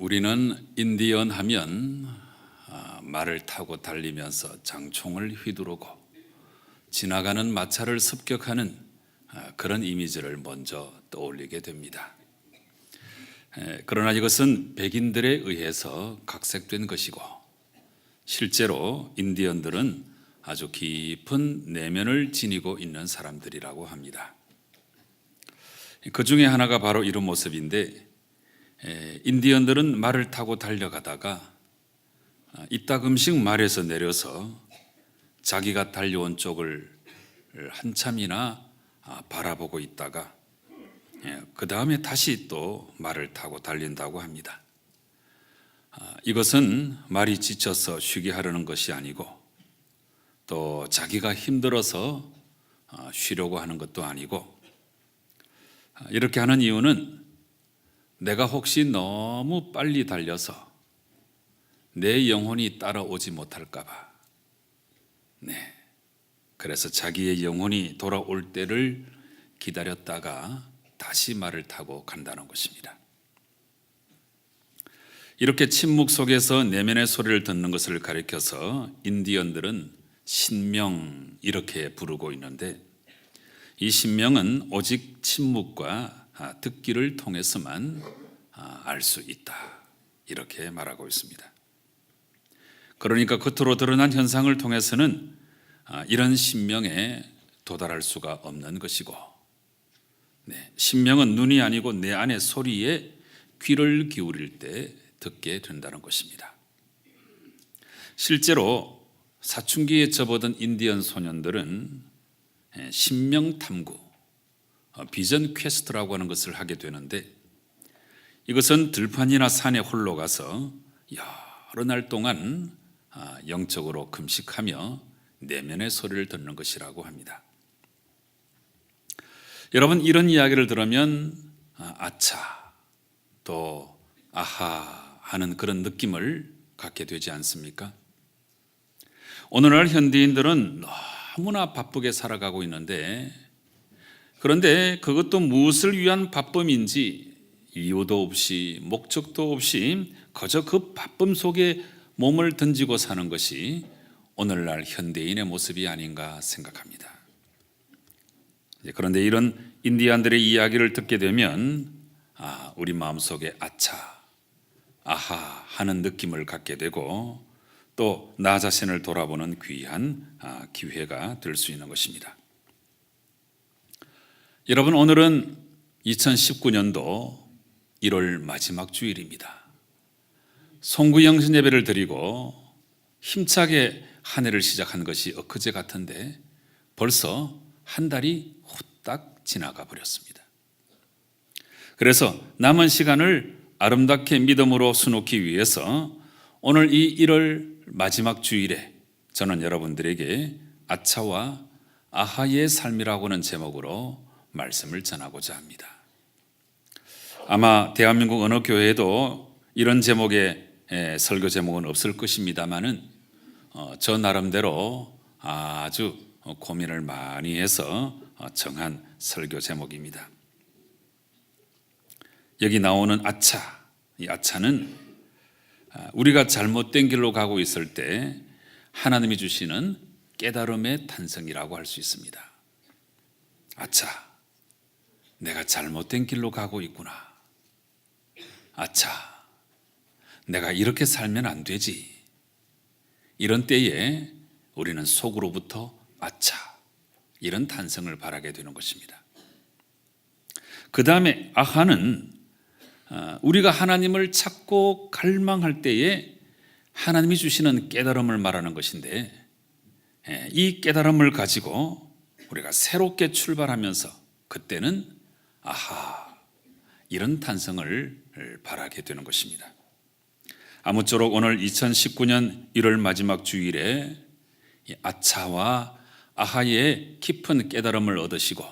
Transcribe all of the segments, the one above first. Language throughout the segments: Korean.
우리는 인디언 하면 말을 타고 달리면서 장총을 휘두르고 지나가는 마차를 습격하는 그런 이미지를 먼저 떠올리게 됩니다. 그러나 이것은 백인들에 의해서 각색된 것이고, 실제로 인디언들은 아주 깊은 내면을 지니고 있는 사람들이라고 합니다. 그 중에 하나가 바로 이런 모습인데, 인디언들은 말을 타고 달려가다가 이따금씩 말에서 내려서 자기가 달려온 쪽을 한참이나 바라보고 있다가 그 다음에 다시 또 말을 타고 달린다고 합니다. 이것은 말이 지쳐서 쉬게 하려는 것이 아니고, 또 자기가 힘들어서 쉬려고 하는 것도 아니고, 이렇게 하는 이유는 내가 혹시 너무 빨리 달려서 내 영혼이 따라오지 못할까 봐, 그래서 자기의 영혼이 돌아올 때를 기다렸다가 다시 말을 타고 간다는 것입니다. 이렇게 침묵 속에서 내면의 소리를 듣는 것을 가리켜서 인디언들은 신명 이렇게 부르고 있는데, 이 신명은 오직 침묵과 듣기를 통해서만 알 수 있다, 이렇게 말하고 있습니다. 그러니까 겉으로 드러난 현상을 통해서는 이런 신명에 도달할 수가 없는 것이고, 신명은 눈이 아니고 내 안의 소리에 귀를 기울일 때 듣게 된다는 것입니다. 실제로 사춘기에 접어든 인디언 소년들은 신명 탐구, 비전 퀘스트라고 하는 것을 하게 되는데, 이것은 들판이나 산에 홀로 가서 여러 날 동안 영적으로 금식하며 내면의 소리를 듣는 것이라고 합니다. 여러분, 이런 이야기를 들으면 아차, 또 아하 하는 그런 느낌을 갖게 되지 않습니까? 오늘날 현대인들은 너무나 바쁘게 살아가고 있는데, 그런데 그것도 무엇을 위한 바쁨인지 이유도 없이 목적도 없이 그저 그 바쁨 속에 몸을 던지고 사는 것이 오늘날 현대인의 모습이 아닌가 생각합니다. 그런데 이런 인디안들의 이야기를 듣게 되면 우리 마음속에 아차, 아하 하는 느낌을 갖게 되고, 또 나 자신을 돌아보는 귀한 기회가 될 수 있는 것입니다. 여러분, 오늘은 2019년도 1월 마지막 주일입니다. 송구영신 예배를 드리고 힘차게 한 해를 시작한 것이 엊그제 같은데 벌써 한 달이 후딱 지나가 버렸습니다. 그래서 남은 시간을 아름답게 믿음으로 수놓기 위해서 오늘 이 1월 마지막 주일에 저는 여러분들에게 아차와 아하의 삶이라고 하는 제목으로 말씀을 전하고자 합니다. 아마 대한민국 어느 교회에도 이런 제목의 설교 제목은 없을 것입니다만은 저 나름대로 아주 고민을 많이 해서 정한 설교 제목입니다. 여기 나오는 아차, 이 아차는 우리가 잘못된 길로 가고 있을 때 하나님이 주시는 깨달음의 탄생이라고 할 수 있습니다. 아차, 내가 잘못된 길로 가고 있구나. 아차, 내가 이렇게 살면 안 되지. 이런 때에 우리는 속으로부터 아차, 이런 탄생을 바라게 되는 것입니다. 그 다음에 아하는 우리가 하나님을 찾고 갈망할 때에 하나님이 주시는 깨달음을 말하는 것인데, 이 깨달음을 가지고 우리가 새롭게 출발하면서 그때는 아하, 이런 탄생을 바라게 되는 것입니다. 아무쪼록 오늘 2019년 1월 마지막 주일에 아차와 아하의 깊은 깨달음을 얻으시고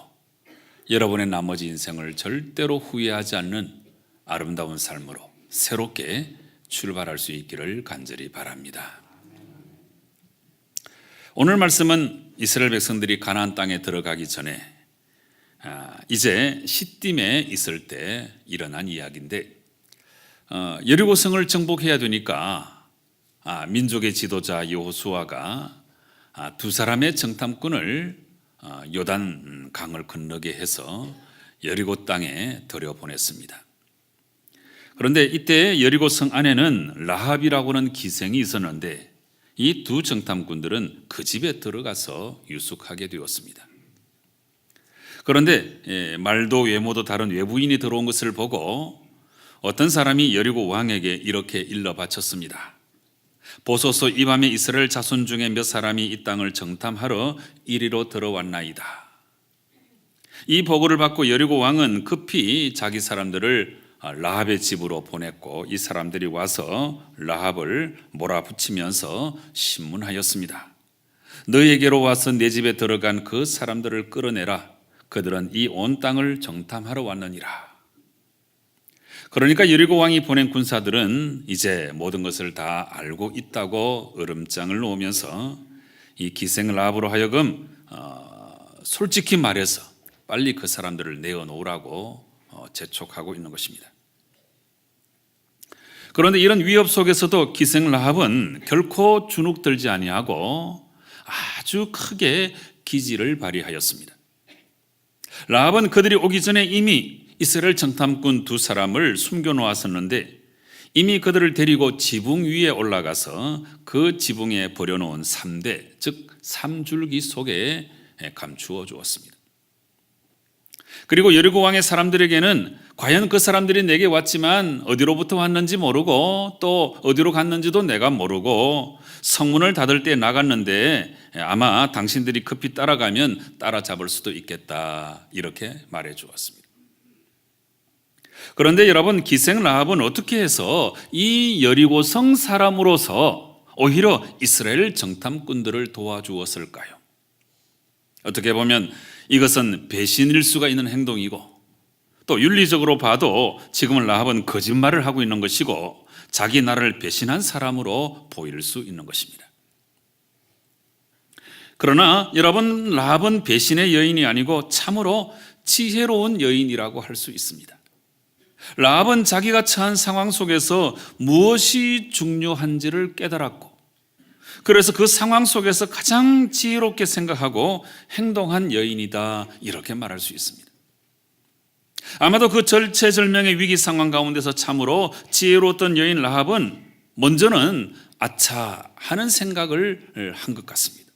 여러분의 나머지 인생을 절대로 후회하지 않는 아름다운 삶으로 새롭게 출발할 수 있기를 간절히 바랍니다. 오늘 말씀은 이스라엘 백성들이 가나안 땅에 들어가기 전에 이제 시딤에 있을 때 일어난 이야기인데, 여리고성을 정복해야 되니까 민족의 지도자 여호수아가 두 사람의 정탐꾼을 요단 강을 건너게 해서 여리고 땅에 들여보냈습니다. 그런데 이때 여리고성 안에는 라합이라고 하는 기생이 있었는데 이 두 정탐꾼들은 그 집에 들어가서 유숙하게 되었습니다. 그런데 말도 외모도 다른 외부인이 들어온 것을 보고 어떤 사람이 여리고 왕에게 이렇게 일러 바쳤습니다. 보소서, 이 밤에 이스라엘 자손 중에 몇 사람이 이 땅을 정탐하러 이리로 들어왔나이다. 이 보고를 받고 여리고 왕은 급히 자기 사람들을 라합의 집으로 보냈고 이 사람들이 와서 라합을 몰아붙이면서 신문하였습니다. 너에게로 와서 내 집에 들어간 그 사람들을 끌어내라. 그들은 이 온 땅을 정탐하러 왔느니라. 그러니까 여리고 왕이 보낸 군사들은 이제 모든 것을 다 알고 있다고 으름장을 놓으면서 이 기생 라합으로 하여금 솔직히 말해서 빨리 그 사람들을 내어놓으라고 재촉하고 있는 것입니다. 그런데 이런 위협 속에서도 기생 라합은 결코 주눅들지 아니하고 아주 크게 기지를 발휘하였습니다. 라합은 그들이 오기 전에 이미 이스라엘 정탐꾼 두 사람을 숨겨놓았었는데 이미 그들을 데리고 지붕 위에 올라가서 그 지붕에 버려놓은 3대, 즉 3줄기 속에 감추어 주었습니다. 그리고 여리고 왕의 사람들에게는 과연 그 사람들이 내게 왔지만 어디로부터 왔는지 모르고 또 어디로 갔는지도 내가 모르고 성문을 닫을 때 나갔는데 아마 당신들이 급히 따라가면 따라잡을 수도 있겠다, 이렇게 말해 주었습니다. 그런데 여러분, 기생 라합은 어떻게 해서 이 여리고성 사람으로서 오히려 이스라엘 정탐꾼들을 도와주었을까요? 어떻게 보면 이것은 배신일 수가 있는 행동이고 또 윤리적으로 봐도 지금은 라합은 거짓말을 하고 있는 것이고 자기 나라를 배신한 사람으로 보일 수 있는 것입니다. 그러나 여러분, 라합은 배신의 여인이 아니고 참으로 지혜로운 여인이라고 할 수 있습니다. 라합은 자기가 처한 상황 속에서 무엇이 중요한지를 깨달았고 그래서 그 상황 속에서 가장 지혜롭게 생각하고 행동한 여인이다, 이렇게 말할 수 있습니다. 아마도 그 절체절명의 위기 상황 가운데서 참으로 지혜로웠던 여인 라합은 먼저는 아차 하는 생각을 한 것 같습니다.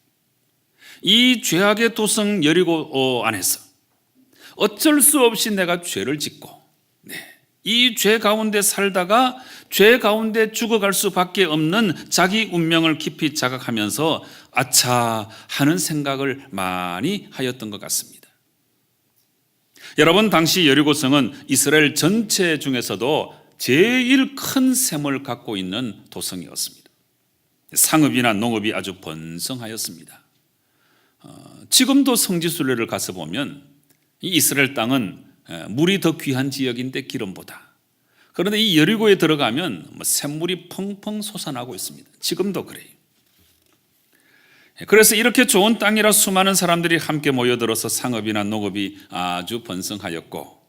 이 죄악의 도성 여리고 안에서 어쩔 수 없이 내가 죄를 짓고 이 죄 가운데 살다가 죄 가운데 죽어갈 수밖에 없는 자기 운명을 깊이 자각하면서 아차 하는 생각을 많이 하였던 것 같습니다. 여러분, 당시 여리고성은 이스라엘 전체 중에서도 제일 큰 셈을 갖고 있는 도성이었습니다. 상업이나 농업이 아주 번성하였습니다. 지금도 성지순례를 가서 보면 이 이스라엘 땅은 물이 더 귀한 지역인데 기름보다. 그런데 이 여리고에 들어가면 샘물이 펑펑 솟아나고 있습니다. 지금도 그래요. 그래서 이렇게 좋은 땅이라 수많은 사람들이 함께 모여들어서 상업이나 농업이 아주 번성하였고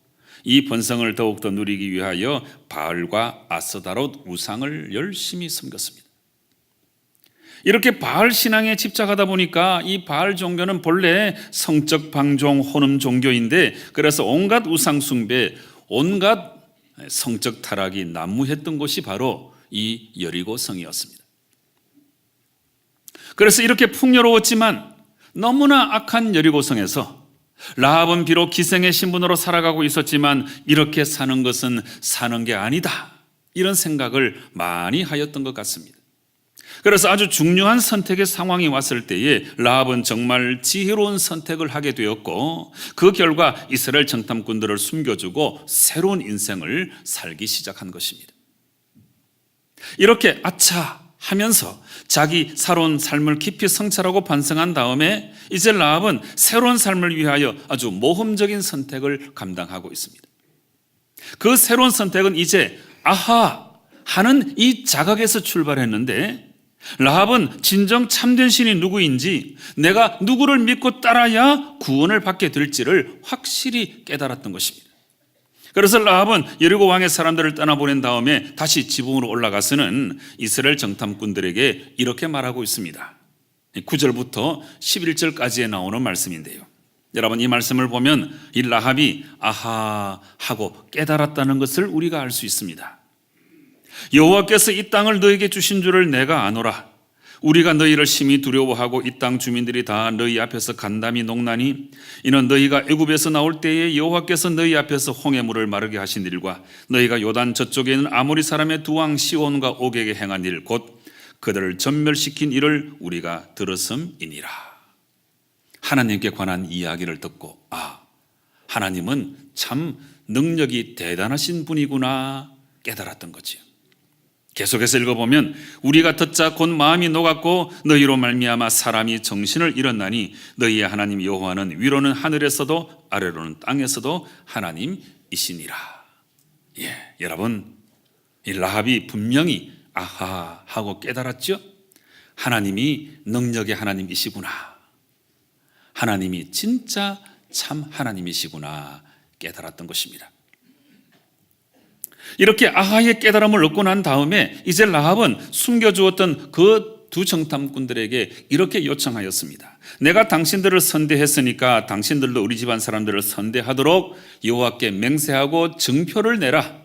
이 번성을 더욱더 누리기 위하여 바알과 아스다롯 우상을 열심히 섬겼습니다. 이렇게 바알 신앙에 집착하다 보니까 이 바알 종교는 본래 성적 방종 혼음 종교인데 그래서 온갖 우상 숭배, 온갖 성적 타락이 난무했던 곳이 바로 이 여리고성이었습니다. 그래서 이렇게 풍요로웠지만 너무나 악한 여리고성에서 라합은 비록 기생의 신분으로 살아가고 있었지만 이렇게 사는 것은 사는 게 아니다, 이런 생각을 많이 하였던 것 같습니다. 그래서 아주 중요한 선택의 상황이 왔을 때에 라합은 정말 지혜로운 선택을 하게 되었고 그 결과 이스라엘 정탐꾼들을 숨겨주고 새로운 인생을 살기 시작한 것입니다. 이렇게 아차 하면서 자기 살아온 삶을 깊이 성찰하고 반성한 다음에 이제 라합은 새로운 삶을 위하여 아주 모험적인 선택을 감당하고 있습니다. 그 새로운 선택은 이제 아하 하는 이 자각에서 출발했는데 라합은 진정 참된 신이 누구인지 내가 누구를 믿고 따라야 구원을 받게 될지를 확실히 깨달았던 것입니다. 그래서 라합은 여리고 왕의 사람들을 떠나보낸 다음에 다시 지붕으로 올라가서는 이스라엘 정탐꾼들에게 이렇게 말하고 있습니다. 9절부터 11절까지에 나오는 말씀인데요. 여러분, 이 말씀을 보면 이 라합이 아하 하고 깨달았다는 것을 우리가 알 수 있습니다. 여호와께서 이 땅을 너에게 주신 줄을 내가 아노라. 우리가 너희를 심히 두려워하고 이 땅 주민들이 다 너희 앞에서 간담이 녹나니 이는 너희가 애굽에서 나올 때에 여호와께서 너희 앞에서 홍해물을 마르게 하신 일과 너희가 요단 저쪽에 있는 아모리 사람의 두 왕 시온과 옥에게 행한 일 곧 그들을 전멸시킨 일을 우리가 들었음이니라. 하나님께 관한 이야기를 듣고 하나님은 참 능력이 대단하신 분이구나 깨달았던 거지요. 계속해서 읽어보면 우리가 듣자 곧 마음이 녹았고 너희로 말미암아 사람이 정신을 잃었나니 너희의 하나님 여호와는 위로는 하늘에서도 아래로는 땅에서도 하나님이시니라. 여러분, 이 라합이 분명히 아하 하고 깨달았죠. 하나님이 능력의 하나님이시구나, 하나님이 진짜 참 하나님이시구나 깨달았던 것입니다. 이렇게 아하의 깨달음을 얻고 난 다음에 이제 라합은 숨겨주었던 그 두 정탐꾼들에게 이렇게 요청하였습니다. 내가 당신들을 선대했으니까 당신들도 우리 집안 사람들을 선대하도록 여호와께 맹세하고 증표를 내라.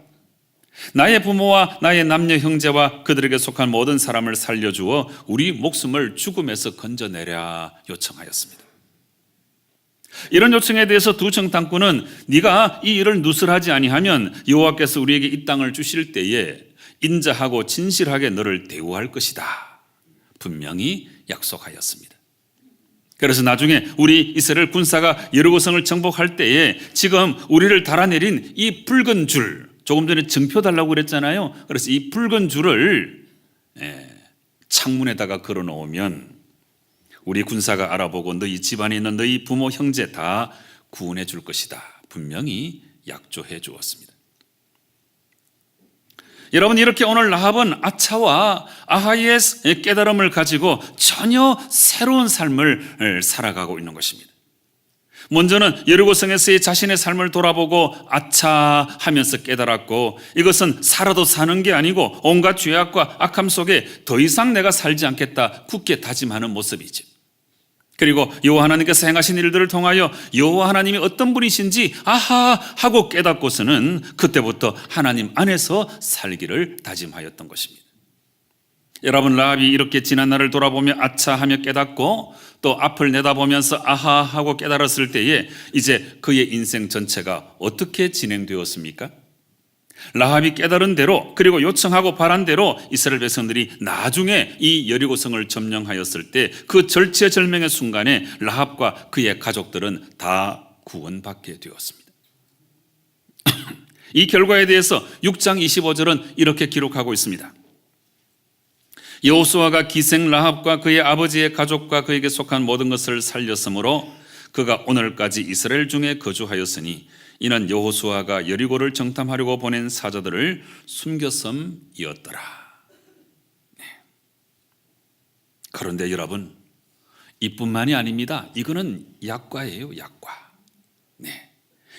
나의 부모와 나의 남녀 형제와 그들에게 속한 모든 사람을 살려주어 우리 목숨을 죽음에서 건져내랴 요청하였습니다. 이런 요청에 대해서 두 정탐꾼은 네가 이 일을 누설하지 아니하면 여호와께서 우리에게 이 땅을 주실 때에 인자하고 진실하게 너를 대우할 것이다 분명히 약속하였습니다. 그래서 나중에 우리 이스라엘 군사가 여리고성을 정복할 때에 지금 우리를 달아내린 이 붉은 줄, 조금 전에 증표 달라고 그랬잖아요. 그래서 이 붉은 줄을 창문에다가 걸어 놓으면 우리 군사가 알아보고 너희 집안에 있는 너희 부모 형제 다 구원해 줄 것이다 분명히 약조해 주었습니다. 여러분, 이렇게 오늘 라합은 아차와 아하의 깨달음을 가지고 전혀 새로운 삶을 살아가고 있는 것입니다. 먼저는 여리고성에서의 자신의 삶을 돌아보고 아차 하면서 깨달았고 이것은 살아도 사는 게 아니고 온갖 죄악과 악함 속에 더 이상 내가 살지 않겠다 굳게 다짐하는 모습이죠. 그리고 여호와 하나님께서 행하신 일들을 통하여 여호와 하나님이 어떤 분이신지 아하 하고 깨닫고서는 그때부터 하나님 안에서 살기를 다짐하였던 것입니다. 여러분, 라합이 이렇게 지난 날을 돌아보며 아차 하며 깨닫고 또 앞을 내다보면서 아하 하고 깨달았을 때에 이제 그의 인생 전체가 어떻게 진행되었습니까? 라합이 깨달은 대로 그리고 요청하고 바란 대로 이스라엘 백성들이 나중에 이 여리고성을 점령하였을 때 그 절체절명의 순간에 라합과 그의 가족들은 다 구원받게 되었습니다. 이 결과에 대해서 6장 25절은 이렇게 기록하고 있습니다. 여호수아가 기생 라합과 그의 아버지의 가족과 그에게 속한 모든 것을 살렸으므로 그가 오늘까지 이스라엘 중에 거주하였으니 이는 여호수아가 여리고를 정탐하려고 보낸 사자들을 숨겼음이었더라. 그런데 여러분, 이뿐만이 아닙니다. 이거는 약과예요, 약과.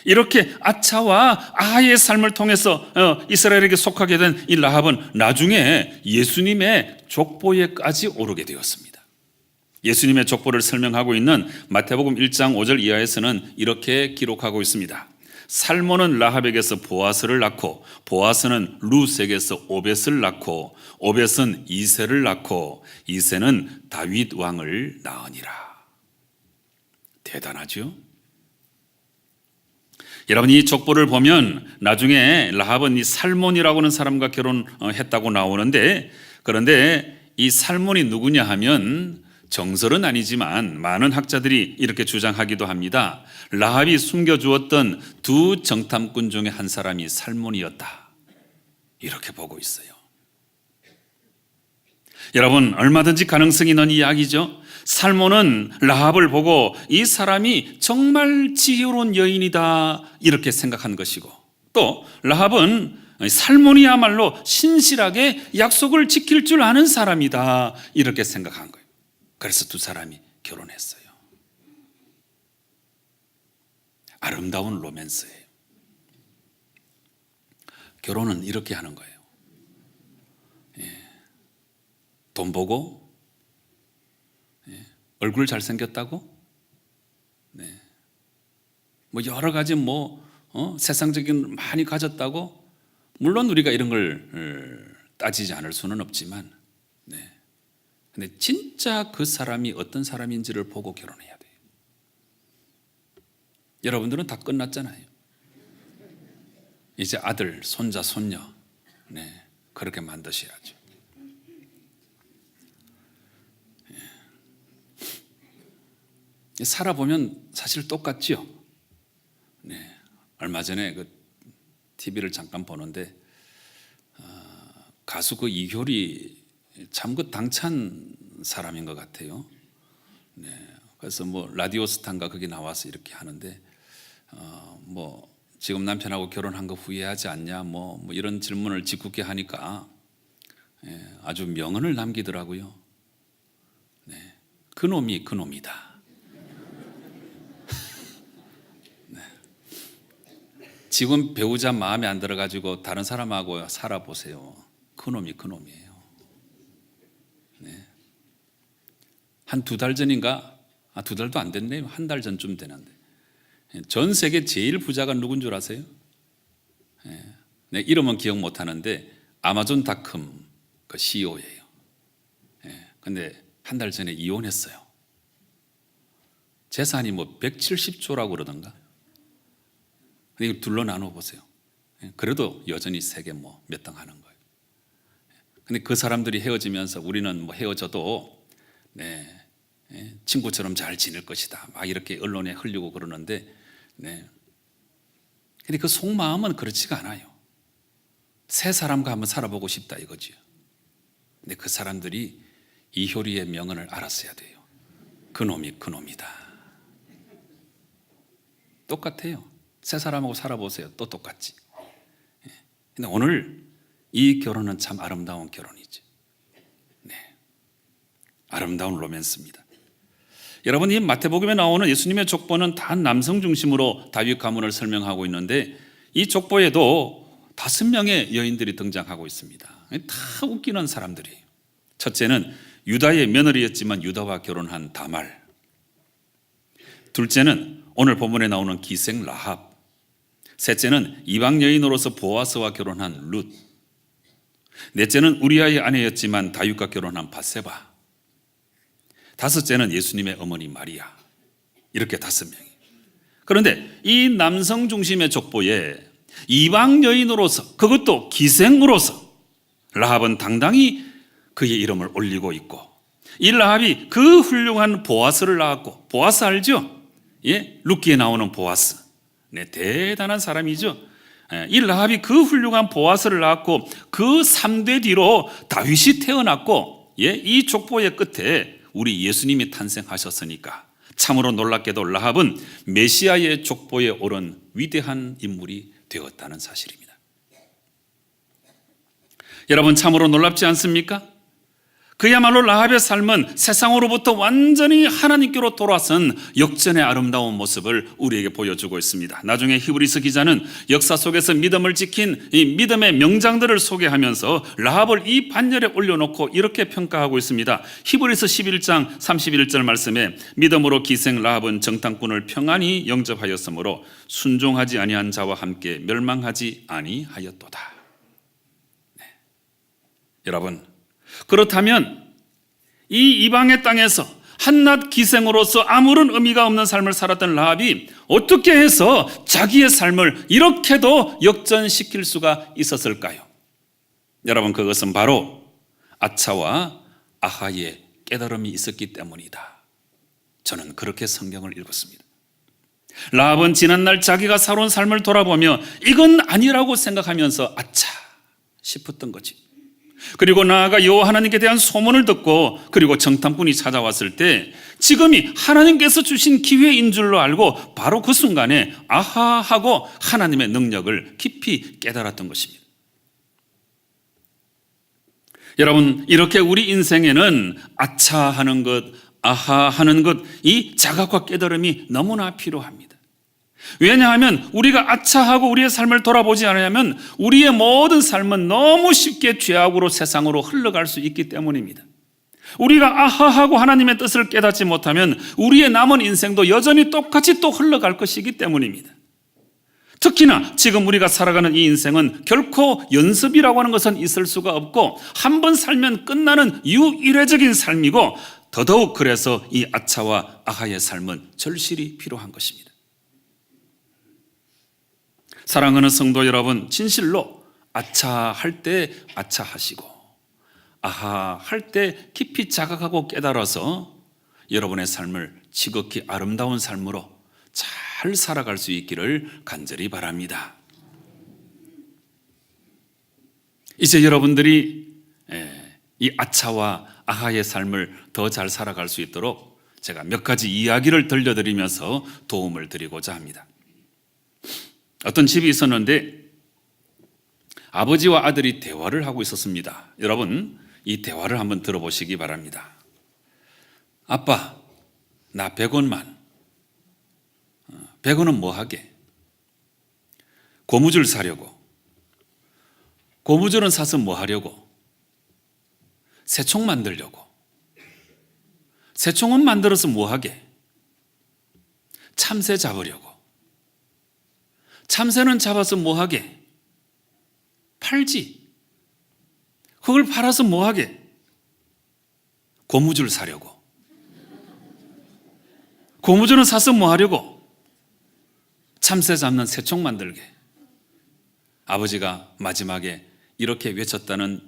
이렇게 아차와 아하의 삶을 통해서 이스라엘에게 속하게 된 이 라합은 나중에 예수님의 족보에까지 오르게 되었습니다. 예수님의 족보를 설명하고 있는 마태복음 1장 5절 이하에서는 이렇게 기록하고 있습니다. 살몬은 라합에게서 보아스를 낳고 보아스는 룻에게서 오벳을 낳고 오벳은 이새를 낳고 이새는 다윗 왕을 낳으니라. 대단하죠? 여러분, 이 족보를 보면 나중에 라합은 이 살몬이라고 하는 사람과 결혼했다고 나오는데, 그런데 이 살몬이 누구냐 하면 정설은 아니지만 많은 학자들이 이렇게 주장하기도 합니다. 라합이 숨겨주었던 두 정탐꾼 중에 한 사람이 살몬이었다 이렇게 보고 있어요. 여러분, 얼마든지 가능성이 있는 이야기죠. 살몬은 라합을 보고 이 사람이 정말 지혜로운 여인이다 이렇게 생각한 것이고, 또 라합은 살몬이야말로 신실하게 약속을 지킬 줄 아는 사람이다 이렇게 생각한 거예요. 그래서 두 사람이 결혼했어요. 아름다운 로맨스예요. 결혼은 이렇게 하는 거예요. 돈 보고, 얼굴 잘생겼다고, 뭐 여러 가지 세상적인 많이 가졌다고, 물론 우리가 이런 걸 따지지 않을 수는 없지만, 근데 진짜 그 사람이 어떤 사람인지를 보고 결혼해야 돼요. 여러분들은 다 끝났잖아요. 이제 아들, 손자, 손녀, 그렇게 만드셔야죠. 살아보면 사실 똑같죠. 얼마 전에 그 TV를 잠깐 보는데 가수 그 이효리 참 그 당찬 사람인 것 같아요. 그래서 뭐 라디오 스타인가 거기 나와서 이렇게 하는데 뭐 지금 남편하고 결혼한 거 후회하지 않냐 뭐 이런 질문을 짓궂게 하니까 아주 명언을 남기더라고요. 그놈이 그놈이다. 지금 배우자 마음에 안 들어가지고 다른 사람하고 살아보세요. 그놈이 그놈이에요. 한 2달 전인가? 2달도 안 됐네요. 1달 전쯤 되는데 전 세계 제일 부자가 누군 줄 아세요? 이름은 기억 못 하는데 아마존닷컴 그 CEO예요. 근데 1달 전에 이혼했어요. 재산이 뭐 170조라고 그러던가. 근데 이거 둘로 나눠 보세요. 그래도 여전히 세계 몇 등 하는 거예요. 근데 그 사람들이 헤어지면서 우리는 헤어져도 친구처럼 잘 지낼 것이다. 막 이렇게 언론에 흘리고 그러는데, 근데 그 속마음은 그렇지가 않아요. 새 사람과 한번 살아보고 싶다 이거지요. 근데 그 사람들이 이효리의 명언을 알았어야 돼요. 그놈이 그놈이다. 똑같아요. 새 사람하고 살아보세요. 또 똑같지. 근데 오늘 이 결혼은 참 아름다운 결혼이죠. 아름다운 로맨스입니다. 여러분, 이 마태복음에 나오는 예수님의 족보는 다 남성 중심으로 다윗 가문을 설명하고 있는데 이 족보에도 5명의 여인들이 등장하고 있습니다. 다 웃기는 사람들이에요. 첫째는 유다의 며느리였지만 유다와 결혼한 다말. 둘째는 오늘 본문에 나오는 기생 라합. 셋째는 이방 여인으로서 보아스와 결혼한 룻. 넷째는 우리아의 아내였지만 다윗과 결혼한 바세바. 다섯째는 예수님의 어머니 마리아. 이렇게 5명이. 그런데 이 남성 중심의 족보에 이방 여인으로서, 그것도 기생으로서 라합은 당당히 그의 이름을 올리고 있고, 이 라합이 그 훌륭한 보아스를 낳았고, 보아스 알죠? 룻기에 나오는 보아스. 대단한 사람이죠. 이 라합이 그 훌륭한 보아스를 낳았고 그 3대 뒤로 다윗이 태어났고, 이 족보의 끝에 우리 예수님이 탄생하셨으니까 참으로 놀랍게도 라합은 메시아의 족보에 오른 위대한 인물이 되었다는 사실입니다. 여러분, 참으로 놀랍지 않습니까? 그야말로 라합의 삶은 세상으로부터 완전히 하나님께로 돌아선 역전의 아름다운 모습을 우리에게 보여주고 있습니다. 나중에 히브리서 기자는 역사 속에서 믿음을 지킨 이 믿음의 명장들을 소개하면서 라합을 이 반열에 올려놓고 이렇게 평가하고 있습니다. 히브리서 11장 31절 말씀에 믿음으로 기생 라합은 정탐꾼을 평안히 영접하였으므로 순종하지 아니한 자와 함께 멸망하지 아니하였도다. 여러분, 그렇다면 이 이방의 땅에서 한낱 기생으로서 아무런 의미가 없는 삶을 살았던 라합이 어떻게 해서 자기의 삶을 이렇게도 역전시킬 수가 있었을까요? 여러분, 그것은 바로 아차와 아하의 깨달음이 있었기 때문이다. 저는 그렇게 성경을 읽었습니다. 라합은 지난날 자기가 살아온 삶을 돌아보며 이건 아니라고 생각하면서 아차 싶었던 거지. 그리고 나아가 여호와 하나님께 대한 소문을 듣고 그리고 정탐꾼이 찾아왔을 때 지금이 하나님께서 주신 기회인 줄로 알고 바로 그 순간에 아하 하고 하나님의 능력을 깊이 깨달았던 것입니다. 여러분, 이렇게 우리 인생에는 아차 하는 것, 아하 하는 것, 이 자각과 깨달음이 너무나 필요합니다. 왜냐하면 우리가 아차하고 우리의 삶을 돌아보지 않으면 우리의 모든 삶은 너무 쉽게 죄악으로 세상으로 흘러갈 수 있기 때문입니다. 우리가 아하하고 하나님의 뜻을 깨닫지 못하면 우리의 남은 인생도 여전히 똑같이 또 흘러갈 것이기 때문입니다. 특히나 지금 우리가 살아가는 이 인생은 결코 연습이라고 하는 것은 있을 수가 없고 한 번 살면 끝나는 유일회적인 삶이고 더더욱 그래서 이 아차와 아하의 삶은 절실히 필요한 것입니다. 사랑하는 성도 여러분, 진실로 아차할 때 아차하시고 아하할 때 깊이 자각하고 깨달아서 여러분의 삶을 지극히 아름다운 삶으로 잘 살아갈 수 있기를 간절히 바랍니다. 이제 여러분들이 이 아차와 아하의 삶을 더 잘 살아갈 수 있도록 제가 몇 가지 이야기를 들려드리면서 도움을 드리고자 합니다. 어떤 집이 있었는데 아버지와 아들이 대화를 하고 있었습니다. 여러분, 이 대화를 한번 들어보시기 바랍니다. 아빠, 나 100원만. 100원은 뭐 하게? 고무줄 사려고. 고무줄은 사서 뭐 하려고? 새총 만들려고. 새총은 만들어서 뭐 하게? 참새 잡으려고. 참새는 잡아서 뭐 하게? 팔지. 그걸 팔아서 뭐 하게? 고무줄 사려고. 고무줄은 사서 뭐 하려고? 참새 잡는 새총 만들게. 아버지가 마지막에 이렇게 외쳤다는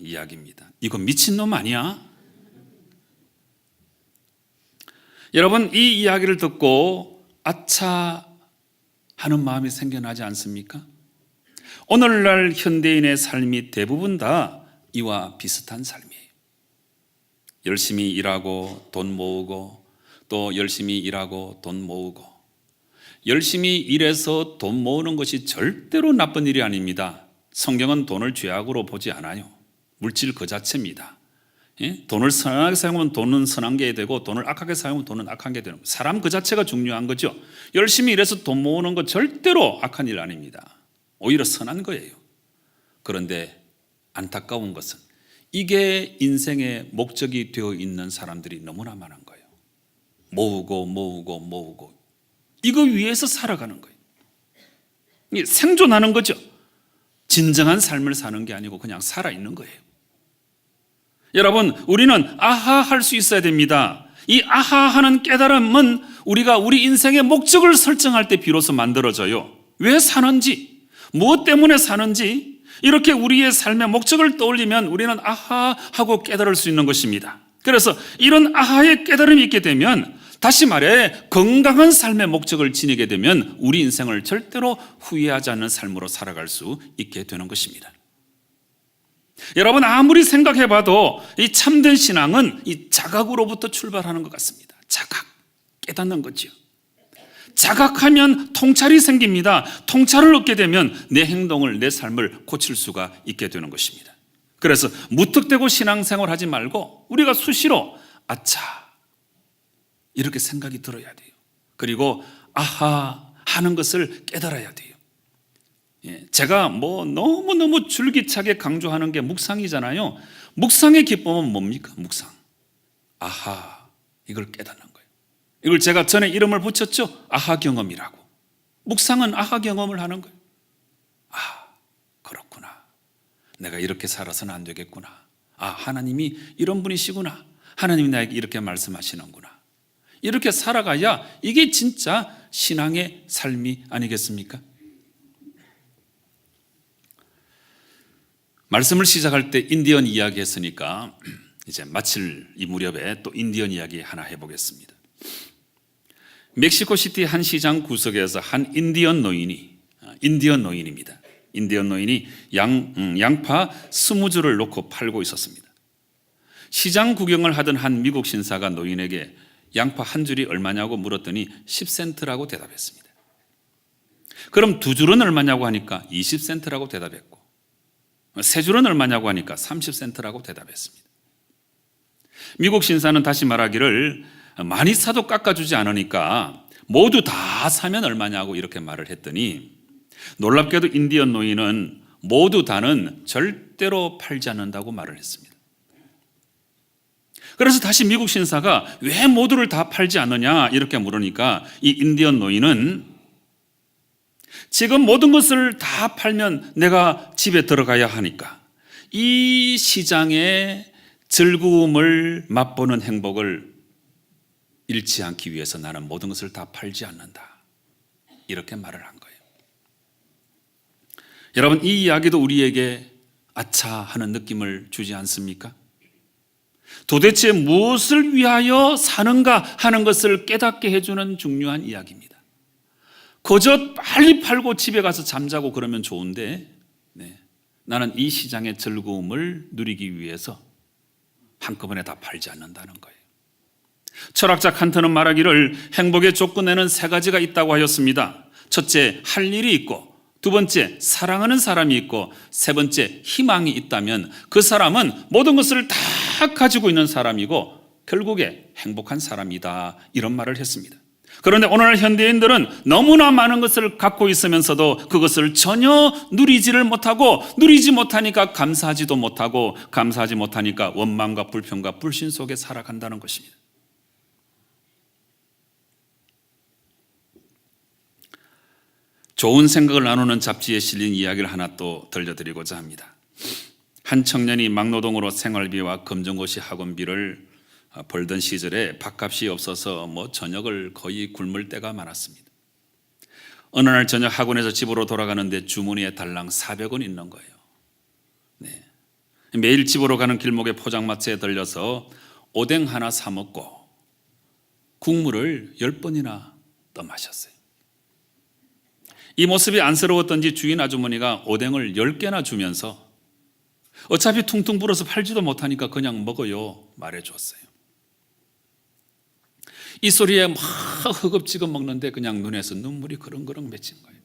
이야기입니다. 이거 미친놈 아니야? 여러분, 이 이야기를 듣고 아차 하는 마음이 생겨나지 않습니까? 오늘날 현대인의 삶이 대부분 다 이와 비슷한 삶이에요. 열심히 일하고 돈 모으고 또 열심히 일하고 돈 모으고. 열심히 일해서 돈 모으는 것이 절대로 나쁜 일이 아닙니다. 성경은 돈을 죄악으로 보지 않아요. 물질 그 자체입니다. 돈을 선하게 사용하면 돈은 선한 게 되고 돈을 악하게 사용하면 돈은 악한 게 되는 거예요. 사람 그 자체가 중요한 거죠. 열심히 일해서 돈 모으는 건 절대로 악한 일 아닙니다. 오히려 선한 거예요. 그런데 안타까운 것은 이게 인생의 목적이 되어 있는 사람들이 너무나 많은 거예요. 모으고 이거 위해서 살아가는 거예요. 이게 생존하는 거죠. 진정한 삶을 사는 게 아니고 그냥 살아있는 거예요. 여러분, 우리는 아하 할 수 있어야 됩니다. 이 아하 하는 깨달음은 우리가 우리 인생의 목적을 설정할 때 비로소 만들어져요. 왜 사는지, 무엇 때문에 사는지 이렇게 우리의 삶의 목적을 떠올리면 우리는 아하 하고 깨달을 수 있는 것입니다. 그래서 이런 아하의 깨달음이 있게 되면, 다시 말해 건강한 삶의 목적을 지니게 되면 우리 인생을 절대로 후회하지 않는 삶으로 살아갈 수 있게 되는 것입니다. 여러분, 아무리 생각해봐도 이 참된 신앙은 이 자각으로부터 출발하는 것 같습니다. 자각, 깨닫는 거죠. 자각하면 통찰이 생깁니다. 통찰을 얻게 되면 내 행동을, 내 삶을 고칠 수가 있게 되는 것입니다. 그래서 무턱대고 신앙생활 하지 말고 우리가 수시로 아차 이렇게 생각이 들어야 돼요. 그리고 아하 하는 것을 깨달아야 돼요. 제가 너무너무 줄기차게 강조하는 게 묵상이잖아요. 묵상의 기쁨은 뭡니까? 묵상. 아하, 이걸 깨닫는 거예요. 이걸 제가 전에 이름을 붙였죠. 아하 경험이라고. 묵상은 아하 경험을 하는 거예요. 아, 그렇구나. 내가 이렇게 살아서는 안 되겠구나. 아, 하나님이 이런 분이시구나. 하나님이 나에게 이렇게 말씀하시는구나. 이렇게 살아가야 이게 진짜 신앙의 삶이 아니겠습니까? 말씀을 시작할 때 인디언 이야기 했으니까 이제 마칠 이 무렵에 또 인디언 이야기 하나 해보겠습니다. 멕시코시티 한 시장 구석에서 한 인디언 노인입니다. 인디언 노인이 양파 20주를 놓고 팔고 있었습니다. 시장 구경을 하던 한 미국 신사가 노인에게 양파 한 줄이 얼마냐고 물었더니 10센트라고 대답했습니다. 그럼 2줄은 얼마냐고 하니까 20센트라고 대답했고, 3줄은 얼마냐고 하니까 30센트라고 대답했습니다. 미국 신사는 다시 말하기를 많이 사도 깎아주지 않으니까 모두 다 사면 얼마냐고 이렇게 말을 했더니 놀랍게도 인디언 노인은 모두 다는 절대로 팔지 않는다고 말을 했습니다. 그래서 다시 미국 신사가 왜 모두를 다 팔지 않느냐 이렇게 물으니까 이 인디언 노인은 지금 모든 것을 다 팔면 내가 집에 들어가야 하니까 이 시장의 즐거움을 맛보는 행복을 잃지 않기 위해서 나는 모든 것을 다 팔지 않는다. 이렇게 말을 한 거예요. 여러분, 이 이야기도 우리에게 아차 하는 느낌을 주지 않습니까? 도대체 무엇을 위하여 사는가 하는 것을 깨닫게 해주는 중요한 이야기입니다. 그저 빨리 팔고 집에 가서 잠자고 그러면 좋은데 나는 이 시장의 즐거움을 누리기 위해서 한꺼번에 다 팔지 않는다는 거예요. 철학자 칸트는 말하기를 행복의 조건에는 세 가지가 있다고 하였습니다. 첫째, 할 일이 있고, 두 번째, 사랑하는 사람이 있고, 세 번째, 희망이 있다면 그 사람은 모든 것을 다 가지고 있는 사람이고 결국에 행복한 사람이다. 이런 말을 했습니다. 그런데 오늘날 현대인들은 너무나 많은 것을 갖고 있으면서도 그것을 전혀 누리지를 못하고, 누리지 못하니까 감사하지도 못하고, 감사하지 못하니까 원망과 불평과 불신 속에 살아간다는 것입니다. 좋은 생각을 나누는 잡지에 실린 이야기를 하나 또 들려드리고자 합니다. 한 청년이 막노동으로 생활비와 검정고시 학원비를 벌던 시절에 밥값이 없어서 저녁을 거의 굶을 때가 많았습니다. 어느 날 저녁 학원에서 집으로 돌아가는데 주머니에 달랑 400원 있는 거예요. 매일 집으로 가는 길목의 포장마차에 들려서 오뎅 하나 사 먹고 국물을 10번이나 떠 마셨어요. 이 모습이 안쓰러웠던지 주인 아주머니가 오뎅을 10개나 주면서 어차피 퉁퉁 불어서 팔지도 못하니까 그냥 먹어요 말해줬어요. 이 소리에 막 허겁지겁 먹는데 그냥 눈에서 눈물이 그렁그렁 맺힌 거예요.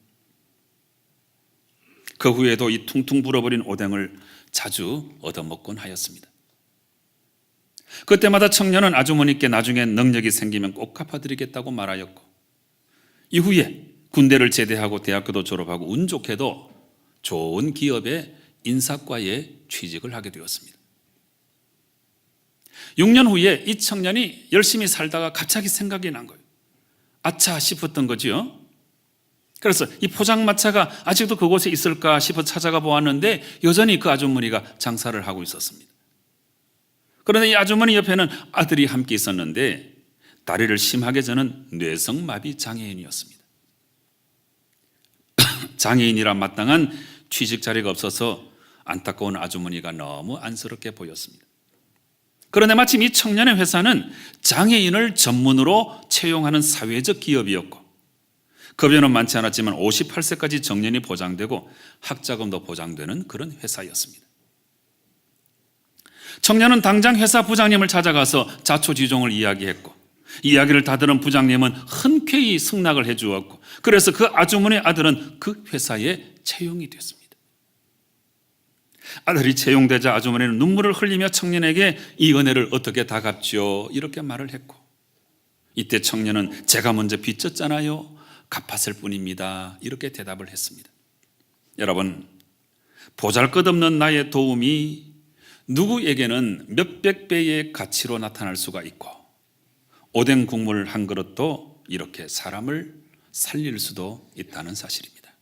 그 후에도 이 퉁퉁 불어버린 오뎅을 자주 얻어먹곤 하였습니다. 그때마다 청년은 아주머니께 나중에 능력이 생기면 꼭 갚아드리겠다고 말하였고, 이후에 군대를 제대하고 대학교도 졸업하고 운 좋게도 좋은 기업의 인사과에 취직을 하게 되었습니다. 6년 후에 이 청년이 열심히 살다가 갑자기 생각이 난 거예요. 아차 싶었던 거지요. 그래서 이 포장마차가 아직도 그곳에 있을까 싶어 찾아가 보았는데 여전히 그 아주머니가 장사를 하고 있었습니다. 그런데 이 아주머니 옆에는 아들이 함께 있었는데 다리를 심하게 저는 뇌성마비 장애인이었습니다. 장애인이라 마땅한 취직 자리가 없어서 안타까운 아주머니가 너무 안쓰럽게 보였습니다. 그런데 마침 이 청년의 회사는 장애인을 전문으로 채용하는 사회적 기업이었고, 급여는 많지 않았지만 58세까지 정년이 보장되고 학자금도 보장되는 그런 회사였습니다. 청년은 당장 회사 부장님을 찾아가서 자초지종을 이야기했고, 이야기를 다 들은 부장님은 흔쾌히 승낙을 해 주었고, 그래서 그 아주머니의 아들은 그 회사에 채용이 됐습니다. 아들이 채용되자 아주머니는 눈물을 흘리며 청년에게 이 은혜를 어떻게 다 갚지요? 이렇게 말을 했고, 이때 청년은 제가 먼저 빚졌잖아요. 갚았을 뿐입니다. 이렇게 대답을 했습니다. 여러분, 보잘것없는 나의 도움이 누구에게는 몇백 배의 가치로 나타날 수가 있고, 오뎅 국물 한 그릇도 이렇게 사람을 살릴 수도 있다는 사실입니다.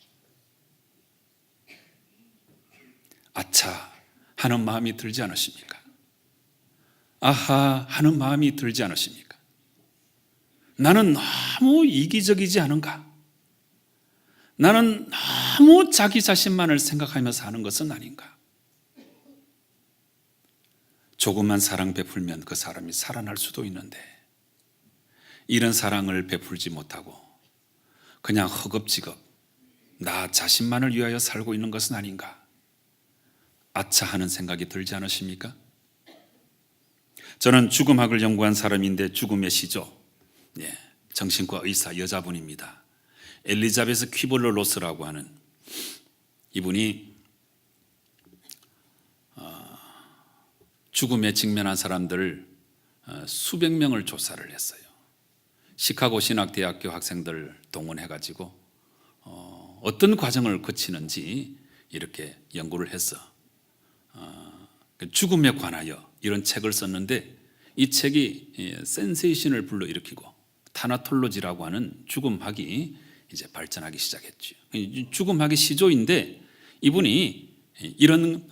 아차 하는 마음이 들지 않으십니까? 아하 하는 마음이 들지 않으십니까? 나는 너무 이기적이지 않은가? 나는 너무 자기 자신만을 생각하며 사는 것은 아닌가? 조금만 사랑 베풀면 그 사람이 살아날 수도 있는데, 이런 사랑을 베풀지 못하고 그냥 허겁지겁 나 자신만을 위하여 살고 있는 것은 아닌가? 아차 하는 생각이 들지 않으십니까? 저는 죽음학을 연구한 사람인데 죽음의 시조, 정신과 의사 여자분입니다. 엘리자베스 퀴블러-로스라고 하는 이분이 죽음에 직면한 사람들 수백 명을 조사를 했어요. 시카고 신학대학교 학생들 동원해가지고 어떤 과정을 거치는지 이렇게 연구를 해서 죽음에 관하여 이런 책을 썼는데, 이 책이 센세이션을 불러일으키고 타나톨로지라고 하는 죽음학이 이제 발전하기 시작했죠. 죽음학의 시조인데 이분이 이런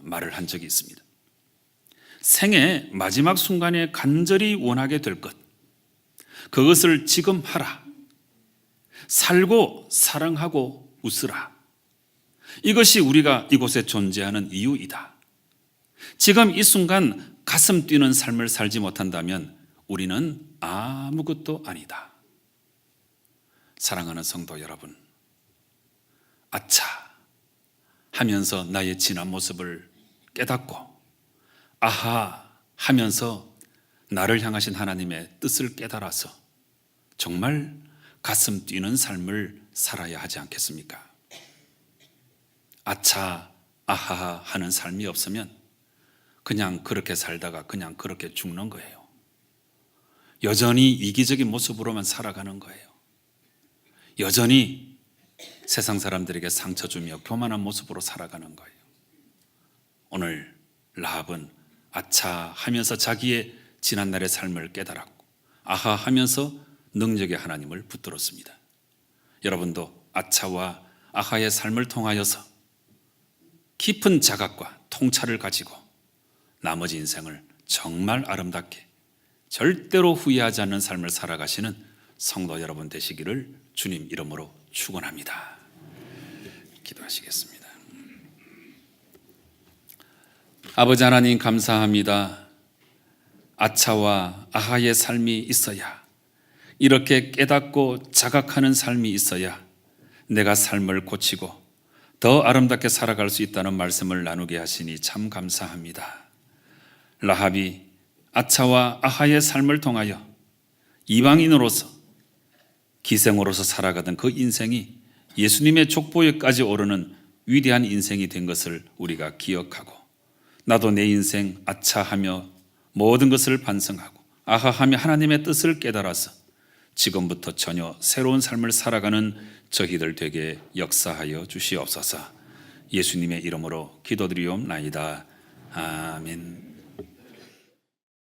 말을 한 적이 있습니다. 생의 마지막 순간에 간절히 원하게 될 것, 그것을 지금 하라. 살고 사랑하고 웃으라. 이것이 우리가 이곳에 존재하는 이유이다. 지금 이 순간 가슴 뛰는 삶을 살지 못한다면 우리는 아무것도 아니다. 사랑하는 성도 여러분, 아차 하면서 나의 지난 모습을 깨닫고 아하 하면서 나를 향하신 하나님의 뜻을 깨달아서 정말 가슴 뛰는 삶을 살아야 하지 않겠습니까? 아차 아하 하는 삶이 없으면 그냥 그렇게 살다가 그냥 그렇게 죽는 거예요. 여전히 이기적인 모습으로만 살아가는 거예요. 여전히 세상 사람들에게 상처 주며 교만한 모습으로 살아가는 거예요. 오늘 라합은 아차 하면서 자기의 지난날의 삶을 깨달았고 아하 하면서 능력의 하나님을 붙들었습니다. 여러분도 아차와 아하의 삶을 통하여서 깊은 자각과 통찰을 가지고 나머지 인생을 정말 아름답게 절대로 후회하지 않는 삶을 살아가시는 성도 여러분 되시기를 주님 이름으로 축원합니다. 기도하시겠습니다. 아버지 하나님 감사합니다. 아차와 아하의 삶이 있어야, 이렇게 깨닫고 자각하는 삶이 있어야 내가 삶을 고치고 더 아름답게 살아갈 수 있다는 말씀을 나누게 하시니 참 감사합니다. 라합이 아차와 아하의 삶을 통하여 이방인으로서 기생으로서 살아가던 그 인생이 예수님의 족보에까지 오르는 위대한 인생이 된 것을 우리가 기억하고, 나도 내 인생 아차하며 모든 것을 반성하고 아하하며 하나님의 뜻을 깨달아서 지금부터 전혀 새로운 삶을 살아가는 저희들 되게 역사하여 주시옵소서. 예수님의 이름으로 기도드리옵나이다. 아멘.